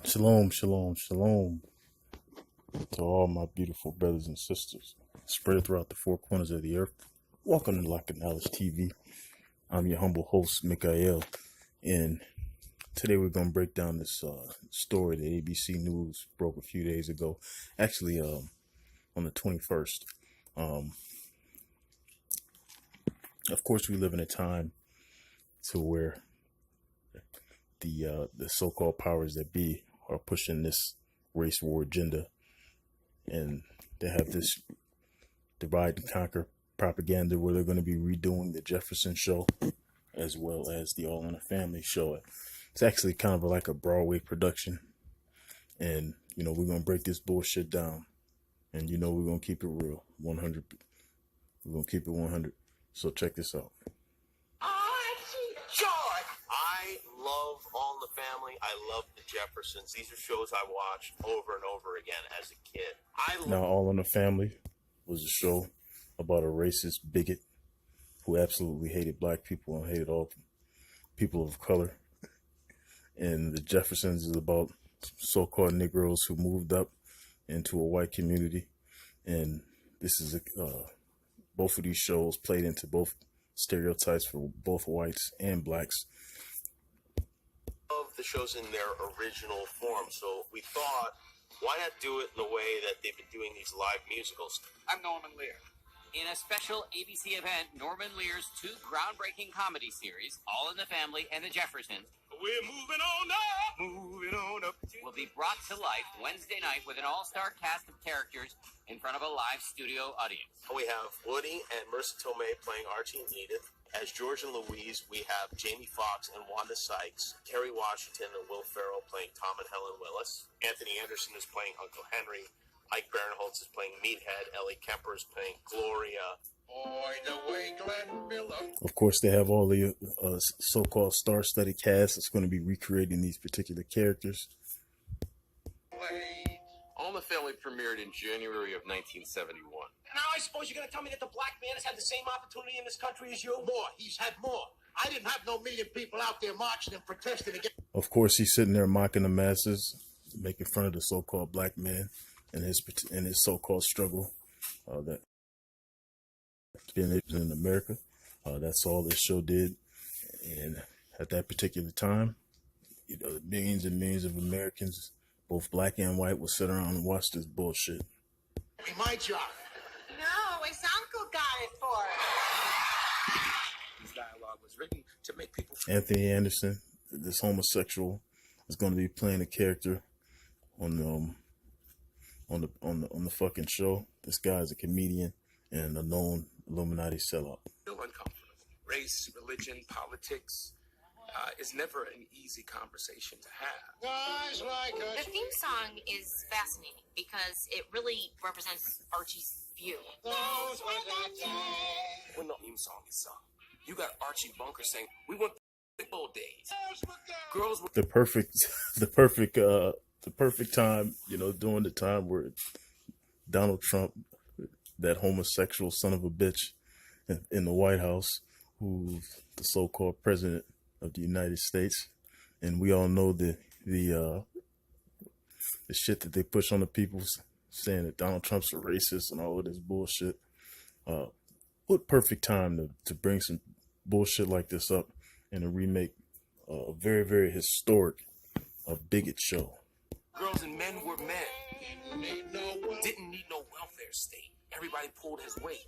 Shalom, shalom, shalom to all my beautiful brothers and sisters spread throughout the four corners of the earth. Welcome to Lock and Knowledge TV. I'm your humble host, Mikael, and today we're going to break down this story that ABC News broke a few days ago, actually on the 21st. Of course, we live in a time to where the so-called powers that be are pushing this race war agenda, and they have this divide and conquer propaganda where they're going to be redoing the Jefferson Show as well as the All in the Family show. It's actually kind of like a Broadway production, and we're going to break this bullshit down, and we're going to keep it real, 100. We're going to keep it 100. So check this out. I love All in the Family. I love the Jeffersons. These are shows I watched over and over again as a kid. Now, All in the Family was a show about a racist bigot who absolutely hated black people and hated all people of color. And the Jeffersons is about so-called Negroes who moved up into a white community. And this is both of these shows played into both stereotypes for both whites and blacks. Of the shows in their original form, so we thought, why not do it in the way that they've been doing these live musicals? I'm Norman Lear. In a special ABC event, Norman Lear's two groundbreaking comedy series, All in the Family and The Jeffersons, We're moving on up, will be brought to life Wednesday night with an all-star cast of characters in front of a live studio audience. We have Woody and Marissa Tomei playing Archie and Edith. As George and Louise, we have Jamie Foxx and Wanda Sykes, Kerry Washington and Will Ferrell playing Tom and Helen Willis. Anthony Anderson is playing Uncle Henry. Ike Barinholtz is playing Meathead. Ellie Kemper is playing Gloria. Boy, the way Glenn Miller. Of course, they have all the so-called star-studded cast that's going to be recreating these particular characters. All in the Family premiered in January of 1971. Now I suppose you're going to tell me that the black man has had the same opportunity in this country as you? More. He's had more. I didn't have no million people out there marching and protesting against. Of course, he's sitting there mocking the masses, making fun of the so-called black man and his so-called struggle that in America. That's all this show did. And at that particular time, millions and millions of Americans, both black and white, will sit around and watch this bullshit. Be my job. No, his uncle got it for us. This dialogue was written to make people. Anthony Anderson, this homosexual, is going to be playing a character on the fucking show. This guy is a comedian and a known Illuminati sellout. Feel uncomfortable. Race, religion, politics is never an easy conversation to have. Guys like us. The theme song is fascinating because it really represents Archie's view. When the theme song is sung, you got Archie Bunker saying, "We want the old days." Girls were The perfect time, during the time where Donald Trump, that homosexual son of a bitch in the White House, who's the so-called president of the United States, and we all know the shit that they push on the people, saying that Donald Trump's a racist and all of this bullshit. What perfect time to bring some bullshit like this up and to remake a very, very historic bigot show. girls and men were men. Didn't need no welfare state. Everybody pulled his weight.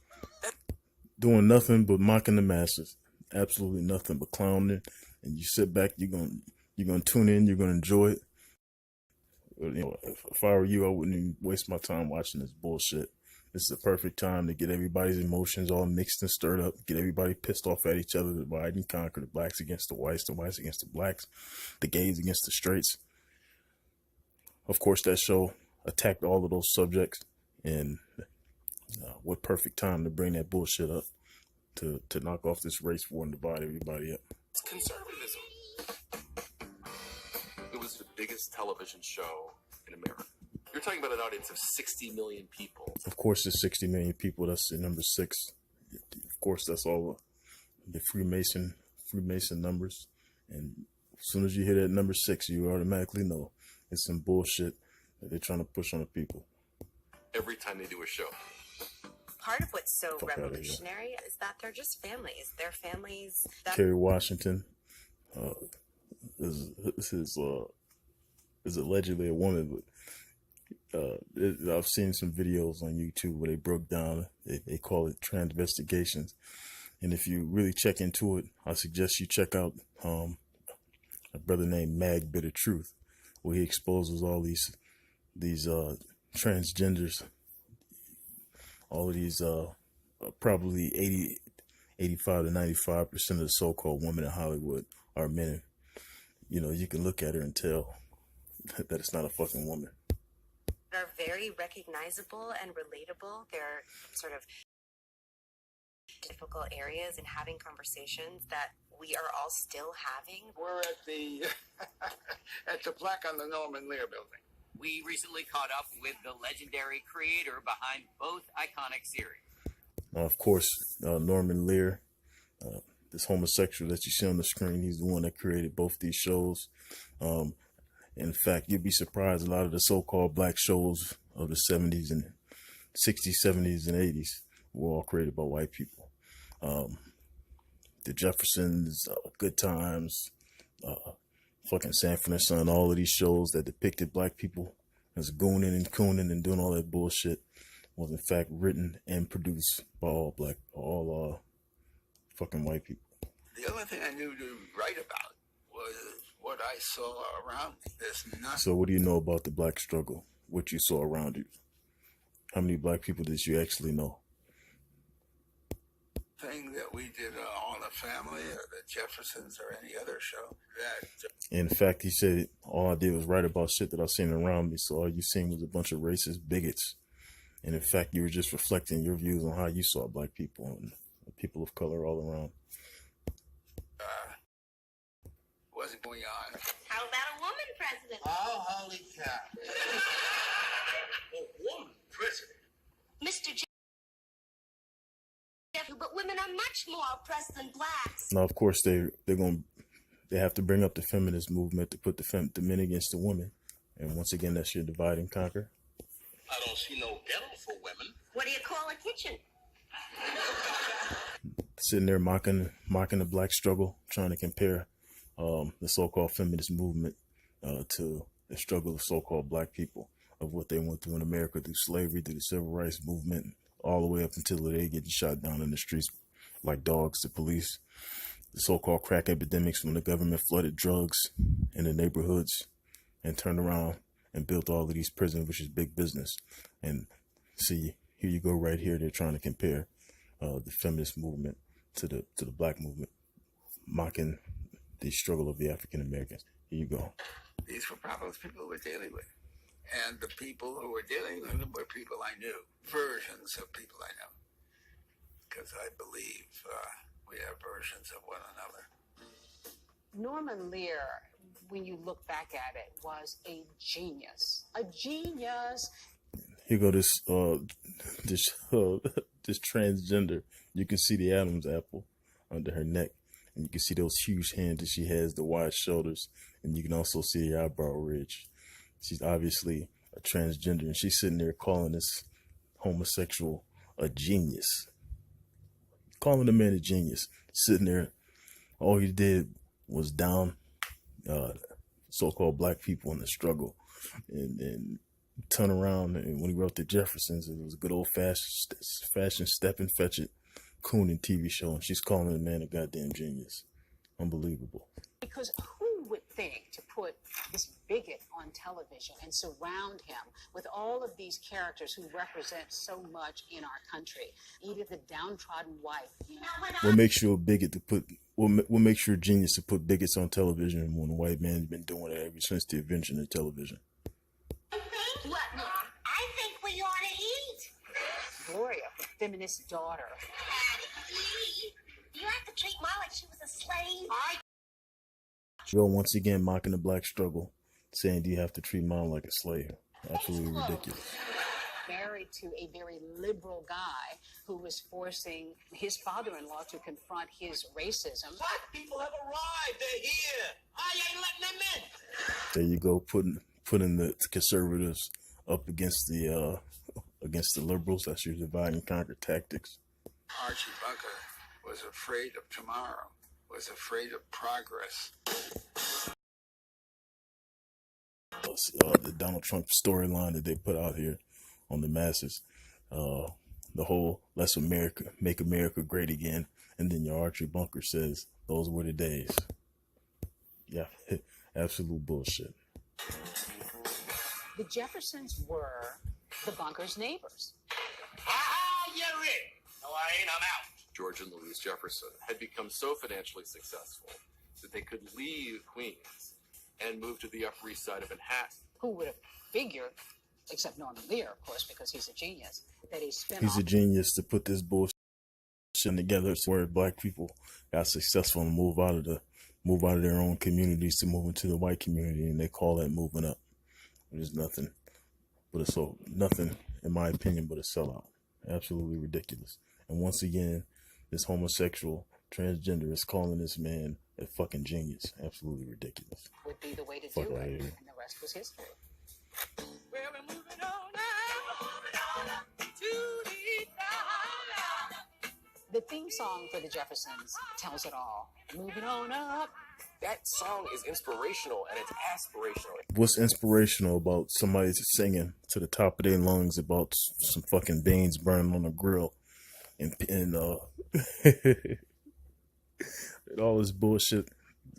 Doing nothing but mocking the masses. Absolutely nothing but clowning. And you sit back, you're gonna tune in, you're gonna enjoy it. If I were you, I wouldn't even waste my time watching this bullshit. This is the perfect time to get everybody's emotions all mixed and stirred up, get everybody pissed off at each other, divide and conquer, the blacks against the whites against the blacks, the gays against the straights. Of course, that show attacked all of those subjects, and what perfect time to bring that bullshit up to knock off this race war and divide everybody up. It's conservatism. It was the biggest television show in America. You're talking about an audience of 60 million people. Of course, there's 60 million people. That's the number 6. Of course, that's all the Freemason numbers. And As soon as you hear that number 6, you automatically know it's some bullshit that they're trying to push on the people. Every time they do a show. Part of what's so Fuck outta here. revolutionary is that they're just families. They're families that Kerry Washington is allegedly a woman, but I've seen some videos on YouTube where they broke down. They call it transvestigations, and if you really check into it, I suggest you check out a brother named Mag Bitter Truth, where he exposes all these transgenders, all of these probably 85 to 95% of the so-called women in Hollywood are men. You know, you can look at her and tell that it's not a fucking woman. are very recognizable and relatable. They're sort of difficult areas in having conversations that we are all still having. We're at the at the plaque on the Norman Lear building. We recently caught up with the legendary creator behind both iconic series. Of course, Norman Lear, this homosexual that you see on the screen, he's the one that created both these shows. In fact, you'd be surprised, a lot of the so-called black shows of the 70s and 60s, 70s, and 80s were all created by white people. The Jeffersons, Good Times, fucking Sanford and Son, all of these shows that depicted black people as gooning and cooning and doing all that bullshit was in fact written and produced by all fucking white people. The only thing I knew to write about was what I saw around me. There's nothing. So what do you know about the black struggle? What you saw around you? How many black people did you actually know? Thing that we did on the Family or the Jeffersons or any other show that In fact, he said, all I did was write about shit that I seen around me, so all you seen was a bunch of racist bigots. And in fact, you were just reflecting your views on how you saw black people and people of color all around. wasn't going on. How about a woman president? Oh, holy cow. A woman president? Mr. Jeff, but women are much more oppressed than blacks. Now, of course, they have to bring up the feminist movement to put the men against the women. And once again, that's your divide and conquer. I don't see no ghetto for women. What do you call a kitchen? Sitting there mocking the black struggle, trying to compare the so-called feminist movement to the struggle of so-called black people, of what they went through in America through slavery, through the civil rights movement, all the way up until they get shot down in the streets like dogs, the police, the so-called crack epidemics when the government flooded drugs in the neighborhoods and turned around and built all of these prisons, which is big business. And see, here you go right here, they're trying to compare the feminist movement to the black movement, mocking the struggle of the African Americans. Here you go. These were problems people were dealing with. And the people who were dealing with them were people I knew, versions of people I know. Because I believe we have versions of one another. Norman Lear, when you look back at it, was a genius. A genius. Here go this transgender. You can see the Adam's apple under her neck, and you can see those huge hands that she has, the wide shoulders, and you can also see the eyebrow ridge. She's obviously a transgender, and she's sitting there calling this homosexual a genius. Calling the man a genius. Sitting there, all he did was down so-called black people in the struggle, and turn around. And when he wrote the Jeffersons, it was a good old-fashioned step and fetch it cooning TV show, and she's calling the man a goddamn genius. Unbelievable. Because who would think to put this bigot on television and surround him with all of these characters who represent so much in our country? Edith, the downtrodden wife. You know. What makes you a bigot to put? What makes you a genius to put bigots on television when the white man's been doing it ever since the invention of television? What, Mom? I think we ought to eat. Gloria, the feminist daughter. You have to treat Ma like she was a slave. Joe once again mocking the black struggle, saying, "Do you have to treat mom like a slave?" Absolutely ridiculous. married to a very liberal guy who was forcing his father-in-law to confront his racism. Black people have arrived. They're here. I ain't letting them in. There you go, putting the conservatives up against the liberals. That's your divide and conquer tactics. Archie Bunker was afraid of tomorrow, was afraid of progress. The Donald Trump storyline that they put out here on the masses, the whole "Let's make America great again," and then your Archie Bunker says those were the days. Yeah, absolute bullshit. The Jeffersons were the Bunkers' neighbors. You're in. No, I ain't. I'm out. George and Louise Jefferson had become so financially successful that they could leave Queens and move to the Upper East Side of Manhattan. Who would have figured, except Norman Lear, of course, because he's a genius, that he's a genius to put this bullshit together where black people got successful and move out of their own communities to move into the white community, and they call that moving up. There's nothing in my opinion but a sellout. Absolutely ridiculous. And once again, this homosexual transgender is calling this man a fucking genius. Absolutely ridiculous. Would be the way to Fuck do outta it, here. and the rest was history. Well, we're moving on up to the top. The theme song for the Jeffersons tells it all. Moving on up. That song is inspirational and it's aspirational. What's inspirational about somebody singing to the top of their lungs about some fucking beans burning on a grill and and all this bullshit,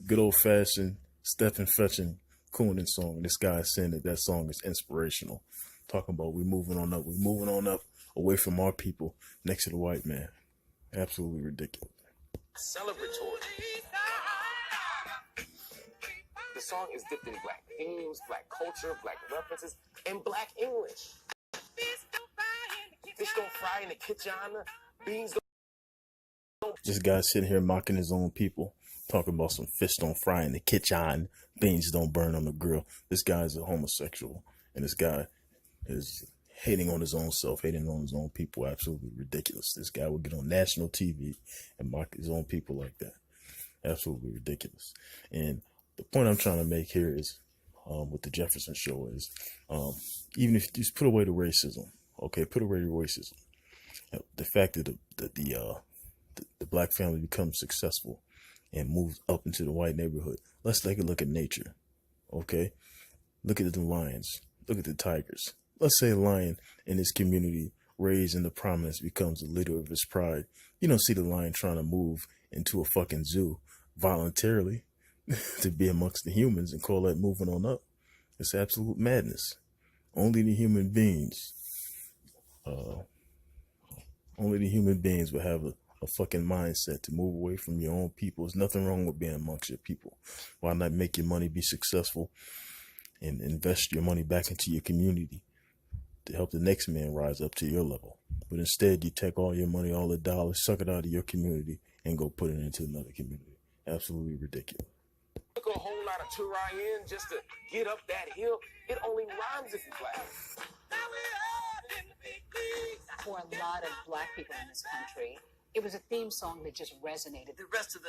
good old fashioned Stephen Fetching Coonan song? This guy is saying that song is inspirational, talking about we're moving on up away from our people next to the white man. Absolutely ridiculous. Celebratory. The song is dipped in black themes, black culture, black references, and black English. Fish don't fry in the kitchen. Beans don't. This guy sitting here mocking his own people, talking about some fish don't fry in the kitchen, beans don't burn on the grill. This guy is a homosexual, and this guy is hating on his own self, hating on his own people. Absolutely ridiculous. This guy would get on national TV and mock his own people like that. Absolutely ridiculous. And the point I'm trying to make here is, with the Jefferson show is, even if you just put away the racism, okay, put away your racism. The fact that the black family becomes successful and moves up into the white neighborhood. Let's take a look at nature, okay? Look at the lions. Look at the tigers. Let's say a lion in his community, raised into prominence, becomes the leader of his pride. You don't see the lion trying to move into a fucking zoo voluntarily to be amongst the humans and call that moving on up. It's absolute madness. Only the human beings would have a fucking mindset to move away from your own people. There's nothing wrong with being amongst your people. Why not make your money be successful and invest your money back into your community to help the next man rise up to your level? But instead, you take all your money, all the dollars, suck it out of your community and go put it into another community. Absolutely ridiculous. Took a whole lot of Turian just to get up that hill. It only rhymes if you black. For a lot of black people in this country, it was a theme song that just resonated. The rest of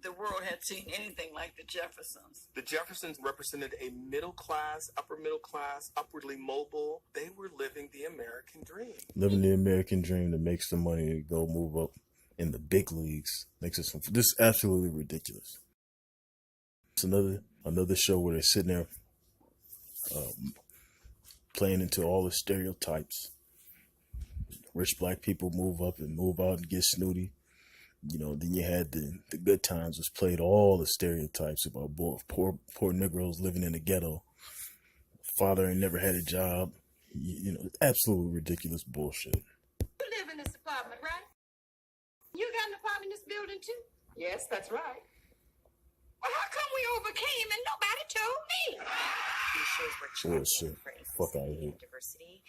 the world had seen anything like the Jeffersons. The Jeffersons represented a middle class, upwardly mobile. They were living the American dream. Living the American dream that makes the money to go move up in the big leagues. Makes it this is absolutely ridiculous. It's another show where they're sitting there playing into all the stereotypes. Rich black people move up and move out and get snooty. You know, then you had the Good Times, which played all the stereotypes about poor Negroes living in the ghetto. Father ain't never had a job. You know, absolutely ridiculous bullshit. You live in this apartment, right? You got an apartment in this building too? Yes, that's right. Well, how come we overcame and nobody told me? These shows were champion for Fuck out of inclusivity here. and diversity,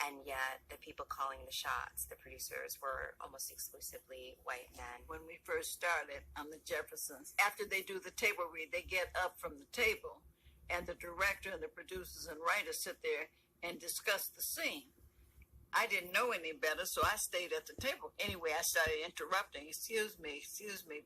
and yet the people calling the shots, the producers, were almost exclusively white men. When we first started on the Jeffersons, after they do the table read, they get up from the table, and the director and the producers and writers sit there and discuss the scene. I didn't know any better, so I stayed at the table. Anyway, I started interrupting. Excuse me.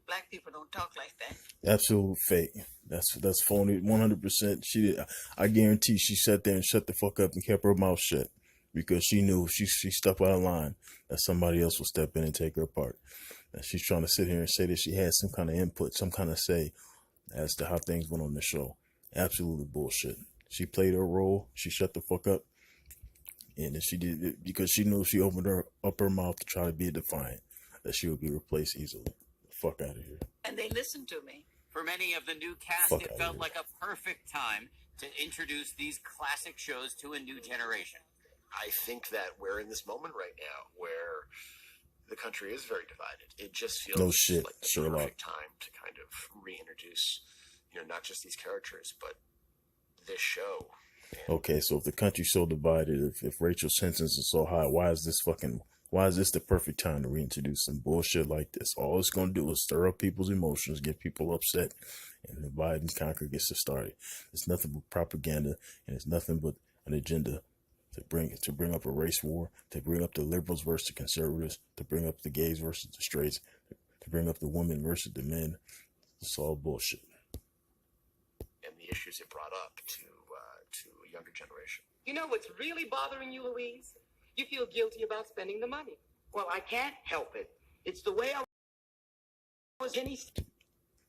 Black people don't talk like that. Absolute fake. That's phony. 100%. She did. I guarantee she sat there and shut the fuck up and kept her mouth shut because she knew if she stepped out of line that somebody else will step in and take her part. And she's trying to sit here and say that she had some kind of input, some kind of say as to how things went on the show. Absolutely bullshit. She played her role. She shut the fuck up. And she did it because she knew if she opened up her mouth to try to be defiant, that she would be replaced easily. Fuck out of here. And they listened to me. For many of the new cast, Fuck it outta felt here. like a perfect time to introduce these classic shows to a new generation. I think that we're in this moment right now where the country is very divided. It just feels No shit, like the Sherlock. perfect time to kind of reintroduce, not just these characters, but this show. Okay, so if the country's so divided, if Rachel's sentence is so high, why is this the perfect time to reintroduce some bullshit like this? All it's gonna do is stir up people's emotions, get people upset, and divide and conquer gets started. It's nothing but propaganda, and it's nothing but an agenda to bring up a race war, to bring up the liberals versus the conservatives, to bring up the gays versus the straights, to bring up the women versus the men. It's all bullshit. And the issues it brought up to a younger generation. You know what's really bothering you, Louise? You feel guilty about spending the money. Well, I can't help it. It's the way I was Jenny.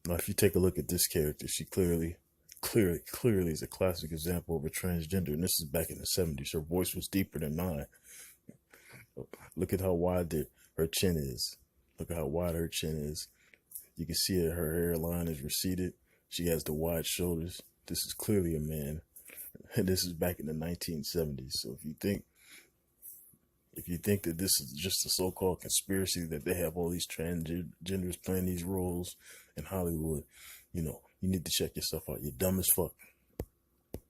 Now, if you take a look at this character, she clearly is a classic example of a transgender, and this is back in the 70s. Her voice was deeper than mine. Look at how wide her chin is. Look at how wide her chin is. You can see that her hairline is receded. She has the wide shoulders. This is clearly a man. And this is back in the 1970s. So if you think that this is just a so-called conspiracy that they have all these transgenders playing these roles in Hollywood, you need to check yourself out. You're dumb as fuck.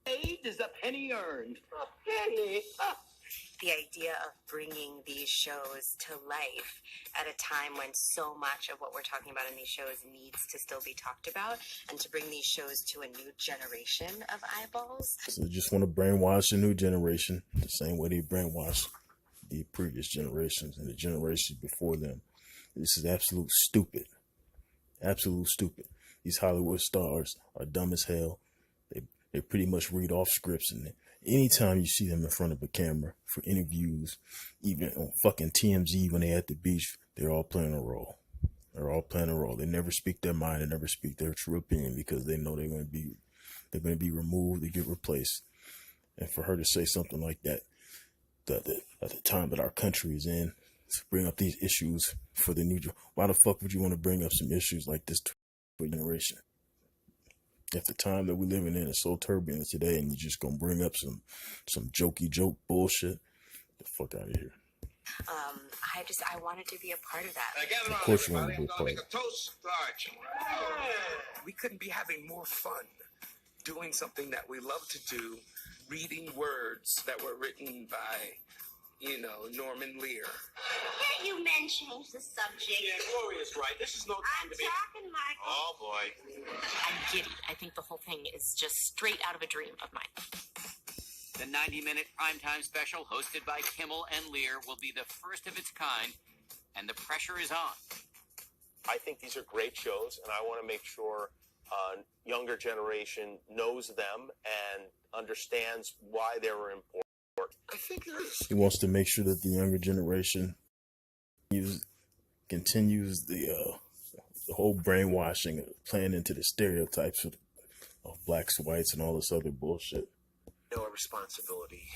Paid is a penny earned. A penny? The idea of bringing these shows to life at a time when so much of what we're talking about in these shows needs to still be talked about, and to bring these shows to a new generation of eyeballs. So they just want to brainwash the new generation the same way they brainwashed the previous generations and the generations before them. This is absolute stupid. Absolute stupid. These Hollywood stars are dumb as hell. They pretty much read off scripts, and anytime you see them in front of a camera for interviews, even on fucking TMZ when they're at the beach, they're all playing a role. They're all playing a role. They never speak their mind. They never speak their true opinion because they know they're going to be removed. They get replaced. And for her to say something like that, at the time that our country is in, to bring up these issues for the new, why the fuck would you want to bring up some issues like this to a generation? At the time that we're living in is so turbulent today, and you're just gonna bring up some jokey joke bullshit. Get the fuck out of here. I wanted to be a part of that. Of course you want to be a part of it. Toast to Archie. We couldn't be having more fun doing something that we love to do, reading words that were written by, Norman Lear. Can't you men change the subject? Yeah, Gloria's right. This is no time I'm to be. talking, Michael. Oh boy. I'm giddy. I think the whole thing is just straight out of a dream of mine. The 90-minute primetime special hosted by Kimmel and Lear will be the first of its kind, and the pressure is on. I think these are great shows, and I want to make sure younger generation knows them and understands why they were important. I think there's He wants to make sure that the younger generation continues the whole brainwashing, playing into the stereotypes of blacks, whites, and all this other bullshit. A responsibility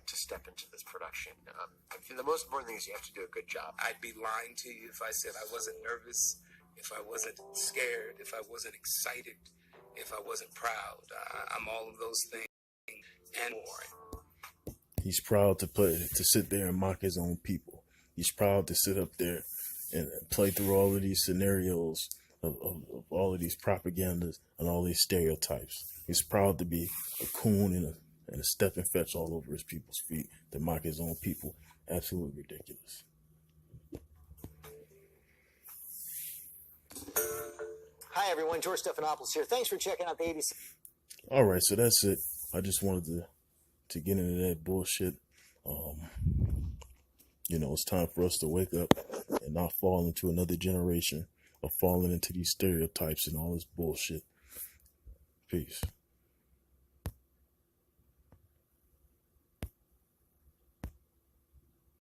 to step into this production. I think the most important thing is you have to do a good job. I'd be lying to you if I said I wasn't nervous, if I wasn't scared, if I wasn't excited, if I wasn't proud. I'm all of those things and more. He's proud to sit there and mock his own people. He's proud to sit up there and play through all of these scenarios of all of these propagandas and all these stereotypes. He's proud to be a coon and a step and fetch all over his people's feet to mock his own people. Absolutely ridiculous. Hi, everyone. George Stephanopoulos here. Thanks for checking out the ABC. All right, so that's it. I just wanted to get into that bullshit. You know, it's time for us to wake up and not fall into another generation of falling into these stereotypes and all this bullshit. Peace.